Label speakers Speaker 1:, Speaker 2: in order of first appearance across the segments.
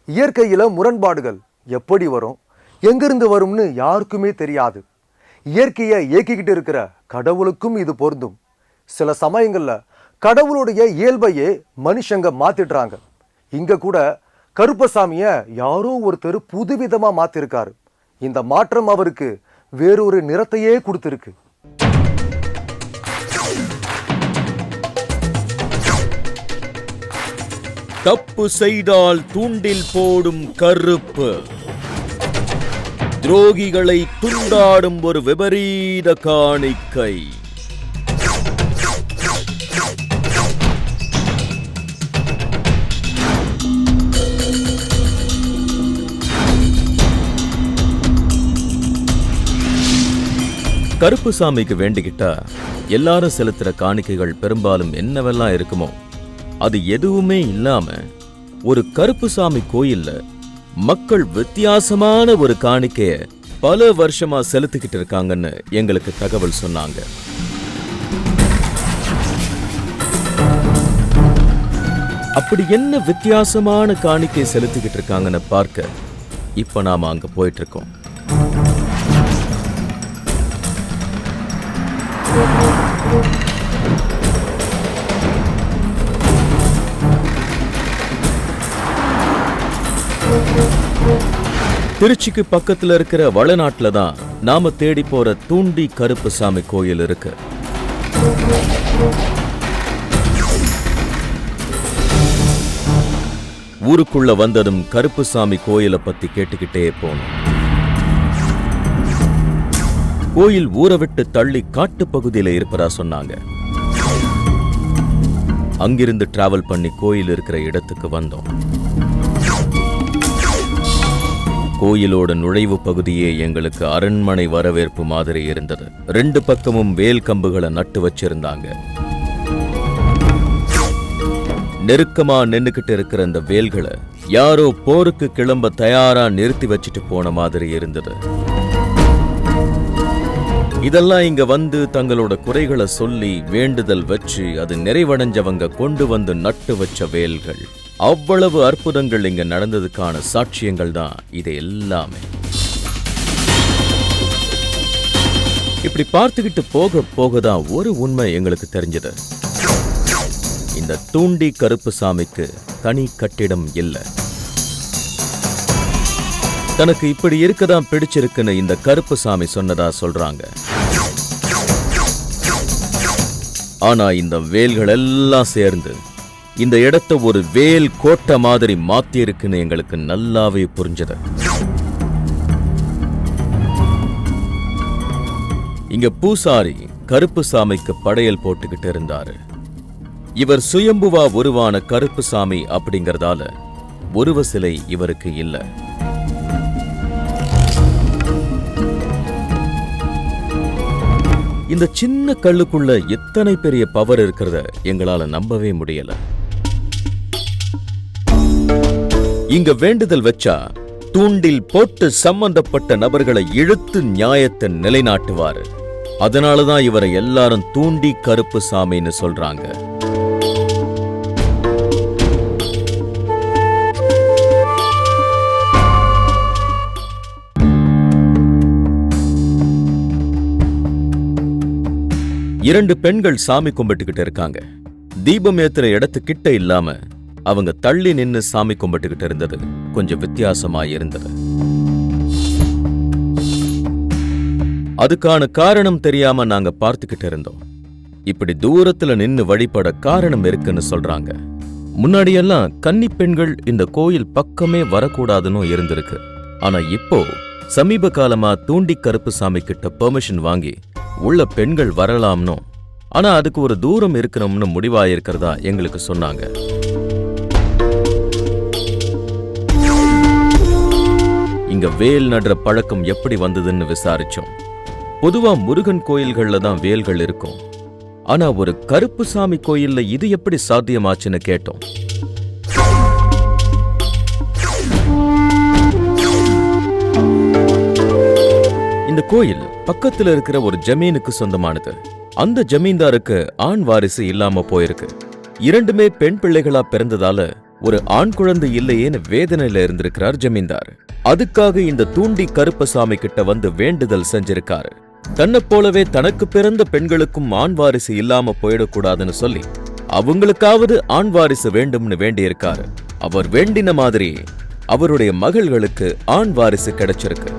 Speaker 1: இயற்கையில முரண்பாடுகள் எப்படி வரும், எங்கிருந்து வரும்னு யாருக்குமே தெரியாது. இயற்கையை இயக்கிக்கிட்டு இருக்கிற கடவுளுக்கும் இது பொருந்தும். சில சமயங்கள்ல கடவுளுடைய இயல்பையே மனுஷங்க மாத்திடுறாங்க. இங்க கூட கருப்பசாமிய யாரோ ஒருத்தர் புதுவிதமா மாத்திருக்காரு. இந்த மாற்றம் அவருக்கு வேறொரு நிறத்தையே கொடுத்திருக்கு.
Speaker 2: தப்பு செய்தால் தூண்டில் போடும் கருப்பு, துரோகிகளை துண்டாடும் ஒரு விபரீத காணிக்கை. கருப்புசாமிக்கு வேண்டிக்கிட்டா எல்லாரும் செலுத்துற காணிக்கைகள் பெரும்பாலும் என்னவெல்லாம் இருக்குமோ அது எதுவுமே இல்லாம ஒரு கருப்புசாமி கோயில்ல மக்கள் வித்தியாசமான ஒரு காணிக்கைய பல வருஷமா செலுத்திக்கிட்டு இருக்காங்கன்னு எங்களுக்கு தகவல் சொன்னாங்க. அப்படி என்ன வித்தியாசமான காணிக்கை செலுத்திக்கிட்டு இருக்காங்கன்னு பார்க்க இப்ப நாம அங்க போயிட்டு இருக்கோம். திருச்சிக்கு பக்கத்துல இருக்கிற வளநாட்டுல தான் நாம தேடி போற தூண்டி கருப்புசாமி கோயில் இருக்கு. ஊருக்குள்ள வந்ததும் கருப்புசாமி கோயிலை பத்தி கேட்டுக்கிட்டே போனோம். கோயில் ஊரை விட்டு தள்ளி காட்டு பகுதியில இருப்பதா சொன்னாங்க. அங்கிருந்து டிராவல் பண்ணி கோயில் இருக்கிற இடத்துக்கு வந்தோம். கோயிலோட நுழைவு பகுதியே எங்களுக்கு அரண்மனை வரவேற்பு மாதிரி இருந்தது. 2 பக்கமும் வேல் கம்புகளை நட்டு வச்சிருந்தாங்க. நெருக்கமா நின்னுக்கிட்டு இருக்கிற அந்த வேல்களை யாரோ போருக்கு கிளம்ப தயாரா நிறுத்தி வச்சுட்டு போன மாதிரி இருந்தது. இதெல்லாம் இங்க வந்து தங்களோட குறைகளை சொல்லி வேண்டுதல் வச்சு அது நிறைவடைஞ்சவங்க கொண்டு வந்து நட்டு வச்ச வேல்கள். அவ்வளவு அற்புதங்கள் இங்க நடந்ததுக்கான சாட்சியங்கள் தான் இது எல்லாமே. இப்படி பார்த்துக்கிட்டு போக போகதான் ஒரு உண்மை எங்களுக்கு தெரிஞ்சது. இந்த தூண்டி கருப்புசாமிக்கு தனி கட்டிடம் இல்லை. தனக்கு இப்படி இருக்கதான் பிடிச்சிருக்குன்னு இந்த கருப்புசாமி சொன்னதா சொல்றாங்க. ஆனா இந்த வேல்கள் எல்லாம் சேர்ந்து இந்த இடத்தை ஒரு வேல் கோட்டை மாதிரி மாத்தி இருக்குன்னு எங்களுக்கு நல்லாவே புரிஞ்சது. இங்க பூசாரி கருப்புசாமிக்கு படையல் போட்டுக்கிட்டு இருந்தாரு. இவர் சுயம்புவா உருவான கருப்புசாமி அப்படிங்கறதால உருவ சிலை இவருக்கு இல்ல. இந்த சின்ன கல்லுக்குள்ள எத்தனை பெரிய பவர் இருக்கிறத எங்களால நம்பவே முடியல. இங்க வேண்டுதல் வச்சா தூண்டில் போட்டு சம்பந்தப்பட்ட நபர்களை இழுத்து நியாயத்தை நிலைநாட்டுவாரு. அதனாலதான் இவரை எல்லாரும் தூண்டி கருப்புசாமின்னு சொல்றாங்க. இரண்டு பெண்கள் சாமி கும்பிட்டுக்கிட்டு இருக்காங்க. தீபம் ஏத்துற இடத்துக்கிட்ட இல்லாம அவங்க தள்ளி நின்னு சாமி கும்பிட்டுக்கிட்டு இருந்தது கொஞ்சம் வித்தியாசமா இருந்தது. அதுக்கான காரணம் தெரியாம நாங்க பார்த்துக்கிட்டு இருந்தோம். இப்படி தூரத்துல நின்னு வழிபட காரணம் இருக்குன்னு சொல்றாங்க. முன்னாடியெல்லாம் கன்னி பெண்கள் இந்த கோயில் பக்கமே வரக்கூடாதுன்னு இருந்திருக்கு. ஆனா இப்போ சமீப காலமா தூண்டி கருப்புசாமி கிட்ட பெர்மிஷன் வாங்கி உள்ள பெண்கள் வரலாம்னோ, ஆனா அதுக்கு ஒரு தூரம் இருக்கணும்னு முடிவாயிருக்கிறதா எங்களுக்கு சொன்னாங்க. இங்க வேல் நடுற பழக்கம் எப்படி வந்ததுன்னு விசாரிச்சோம். பொதுவா முருகன் கோயில்கள்ல தான் வேல்கள் இருக்கும். ஆனா ஒரு கருப்புசாமி கோயில்ல இது எப்படி சாத்தியமாச்சுன்னு கேட்டோம். இந்த கோயில் பக்கத்துல இருக்கிற ஒரு ஜமீனுக்கு சொந்தமானது. அந்த ஜமீன்தாருக்கு ஆண் வாரிசு இல்லாம போயிருக்கு. இரண்டுமே பெண் பிள்ளைகளா பிறந்ததால ஒரு ஆண் குழந்தை இல்லையேன்னு வேதனையில இருந்திருக்கிறார் ஜமீன்தார். அதுக்காக இந்த தூண்டி கருப்பசாமி கிட்ட வந்து வேண்டுதல் செஞ்சிருக்காரு. தன்னை போலவே தனக்கு பிறந்த பெண்களுக்கும் ஆண் வாரிசு இல்லாம போயிடக்கூடாதுன்னு சொல்லி அவங்களுக்காவது ஆண் வாரிசு வேண்டும்னு வேண்டியிருக்காரு. அவர் வேண்டின மாதிரி அவருடைய மகள்களுக்கு ஆண் வாரிசு கிடைச்சிருக்கு.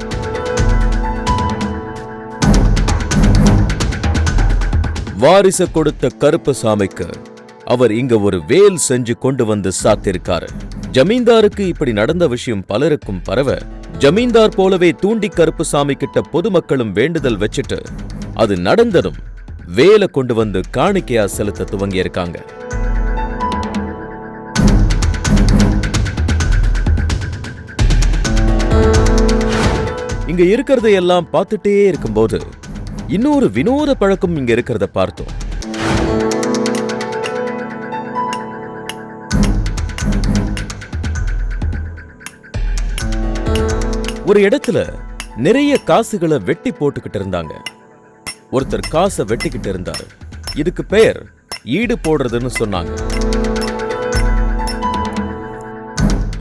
Speaker 2: வாரிசு கொடுத்த கருப்பசாமிக்கு அவர் இங்க ஒரு வேல் செஞ்சு கொண்டு வந்து சாத்திருக்காரு. ஜமீன்தாருக்கு இப்படி நடந்த விஷயம் பலருக்கும் பரவ, ஜமீன்தார் போலவே தூண்டி கருப்பசாமி கிட்ட பொதுமக்களும் வேண்டுதல் வச்சுட்டு அது நடந்ததும் வேலை கொண்டு வந்து காணிக்கையா செலுத்த துவங்கியிருக்காங்க. இங்க இருக்கிறதையெல்லாம் பார்த்துட்டே இருக்கும்போது இன்னொரு வினோத பழக்கம் இங்க இருக்கிறத பார்த்தோம். ஒரு இடத்துல நிறைய காசுகளை வெட்டி போட்டுக்கிட்டு இருந்தாங்க. ஒருத்தர் காசை வெட்டிக்கிட்டு இருந்தாரு. இதுக்கு பெயர் ஈடு போடுறதுன்னு சொன்னாங்க.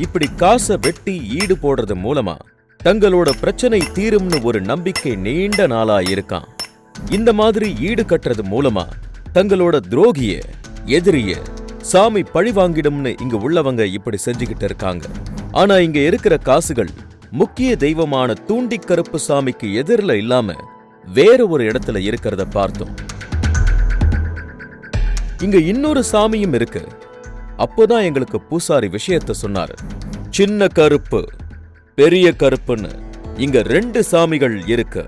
Speaker 2: இப்படி காசை வெட்டி ஈடு போடுறது மூலமா தங்களோட பிரச்சனை தீரும்னு ஒரு நம்பிக்கை நீண்ட நாளா இருக்கான். இந்த மாதிரி ஈடு கட்டுறது மூலமா தங்களோட துரோகிய, எதிரிய சாமி பழி வாங்கிடும்னு இங்க உள்ளவங்க இப்படி செஞ்சுக்கிட்டு இருக்காங்க. ஆனா இங்க இருக்கிற காசுகள் முக்கிய தெய்வமான தூண்டி கருப்பசாமிக்கு எதிரில இல்லாம வேற ஒரு இடத்துல இருக்கிறத பார்த்தோம். இங்க இன்னொரு சாமியும் இருக்கு. அப்போதான் எங்களுக்கு பூசாரி விஷயத்த சொன்னாரு. சின்ன கருப்பு, பெரிய கருப்புன்னு இங்க 2 சாமிகள் இருக்கு.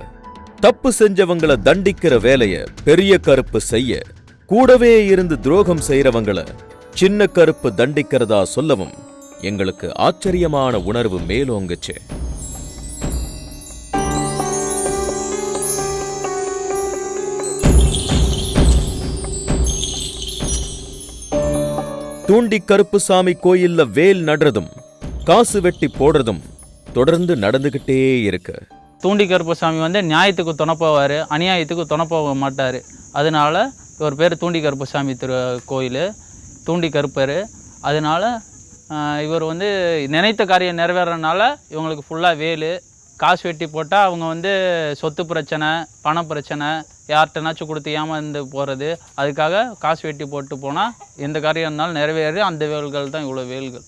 Speaker 2: தப்பு செஞ்சவங்களை தண்டிக்கிற வேலைய பெரிய கருப்பு செய்ய, கூடவே இருந்து துரோகம் செய்யறவங்கள சின்ன கருப்பு தண்டிக்கிறதா சொல்லவும் எங்களுக்கு ஆச்சரியமான உணர்வு மேலோங்குச்சு. தூண்டி கருப்புசாமி கோயில்ல வேல் நடுறதும் காசு வெட்டி போடுறதும் தொடர்ந்து நடந்துகிட்டே இருக்கு.
Speaker 3: தூண்டி கருப்பசாமி வந்து நியாயத்துக்கு துணை போவார், அநியாயத்துக்கு துணை போக மாட்டார். அதனால இவர் பேர் தூண்டி கருப்பசாமி கோயில், தூண்டி கருப்பர். அதனால இவர் வந்து நினைத்த காரியம் நிறைவேறனால இவங்களுக்கு ஃபுல்லாக வேலு. காசு வெட்டி போட்டால் அவங்க வந்து சொத்து பிரச்சனை, பண பிரச்சனை, யார்கிட்டனாச்சும் கொடுத்து ஏமாந்து போகிறது. அதுக்காக காசு வெட்டி போட்டு போனால் எந்த காரியம் இருந்தாலும் நிறைவேறு. அந்த வேல்கள் தான் இவ்வளோ வேல்கள்.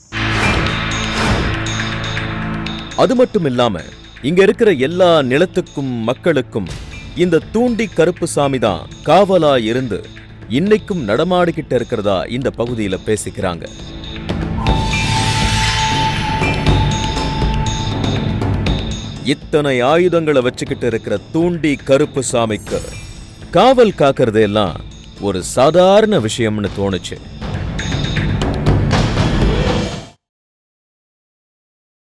Speaker 2: அது மட்டும் இல்லாம இங்க இருக்கிற எல்லா நிலத்துக்கும் மக்களுக்கும் இந்த தூண்டி கருப்புசாமி தான் காவலா இருந்து இன்னைக்கும் நடமாடிக்கிட்டு இருக்கிறதா இந்த பகுதியில பேசிக்கிறாங்க. இத்தனை ஆயுதங்களை வச்சுக்கிட்டு இருக்கிற தூண்டி கருப்புசாமிக்கு காவல் காக்கிறதெல்லாம் ஒரு சாதாரண விஷயம்னு தோணுச்சு.